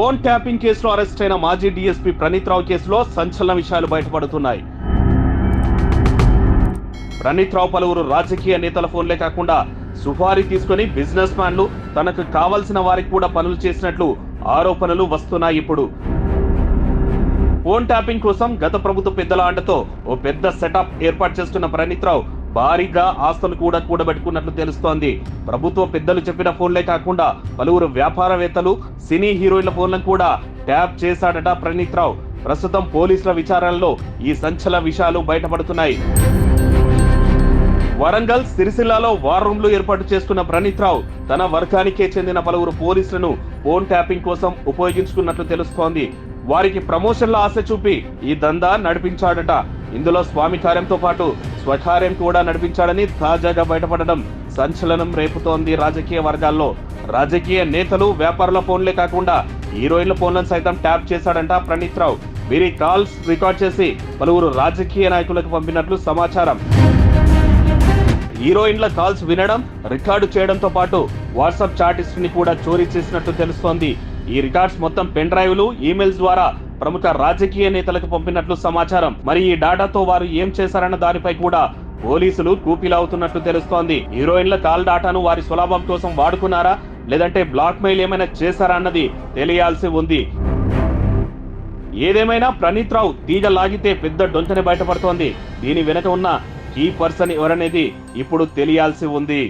Phone tapping కేసులో arrest అయిన మాజీ డీఎస్పీ ప్రణీత్ రావు కేసులో సంచలన విషయాలు బయటపడుతున్నాయి. ప్రణీత్ రావు పలువురు రాజకీయ నేతల ఫోన్లే కాకుండా సుఫారీ తీసుకుని బిజినెస్ మ్యాన్లు తనకు కావలసిన వారికి కూడా పనులు చేసినట్లు ఆరోపణలు వస్తున్నాయి. ఇప్పుడు ఫోన్ ట్యాపింగ్ కోసం గత ప్రభుత్వ పెద్దల అండతో ఓ పెద్ద సెటప్ ఏర్పాటు చేస్తున్న ప్రణీత్ రావు భారీగా ఆస్తులు కూడా కూడబెట్టుకున్నట్లు తెలుస్తోంది. ప్రభుత్వ పెద్దలు చెప్పిన ఫోన్లే కాకుండా పలువురు వ్యాపారవేత్తలు, సినీ హీరోయిన్ల ఫోన్లను కూడా ట్యాప్ చేశాడట ప్రణీత్ రావు. ప్రస్తుతం పోలీసుల విచారణలో ఈ సంచలన విషయాలు బయటపడుతున్నాయి. వరంగల్, సిరిసిల్లాలో వార్ రూమ్లు ఏర్పాటు చేస్తున్న ప్రణీత్ రావు తన వర్గానికే చెందిన పలువురు పోలీసులను ఫోన్ ట్యాపింగ్ కోసం ఉపయోగించుకున్నట్లు తెలుస్తోంది. వారికి ప్రమోషన్ల ఆశ చూపి ఈ దందా నడిపించాడట. ఇందులో స్వామి కార్యంతో పాటు స్వకార్యం కూడా నడిపించాడని తాజాగా బయటపడడం సంచలనం రేపుతోంది రాజకీయ వర్గాల్లో. రాజకీయ నేతలు, వ్యాపారుల ఫోన్లే కాకుండా హీరోయిన్ల ఫోన్లను సైతం ట్యాప్ చేశాడంట ప్రణీత్ రావు. వీరి కాల్స్ రికార్డ్ చేసి పలువురు రాజకీయ నాయకులకు పంపినట్లు సమాచారం. హీరోయిన్ల కాల్స్ వినడం, రికార్డు చేయడంతో పాటు వాట్సాప్ చాట్ హిస్టరీని కూడా చోరీ చేసినట్టు తెలుస్తోంది. ఈ రికార్డ్స్ మొత్తం పెన్ డ్రైవ్లు, ఈమెయిల్స్ ద్వారా ప్రముఖ రాజకీయ నేతలకు పంపినట్లు సమాచారం. మరి ఈ డేటాతో వారు ఏం చేశారన్న దానిపై కూడా పోలీసులు కూపీలవుతున్నట్లు తెలుస్తోంది. హీరోయిన్ల కాల్ డాటాను వారి స్వలాభం కోసం వాడుకున్నారా, లేదంటే బ్లాక్ మెయిల్ ఏమైనా చేశారా అన్నది తెలియాల్సి ఉంది. ఏదేమైనా ప్రణీత్ రావు తీగ లాగితే పెద్ద డొంతనే బయటపడుతోంది. దీని వెనక ఉన్న కీ పర్సన్ ఎవరనేది ఇప్పుడు తెలియాల్సి ఉంది.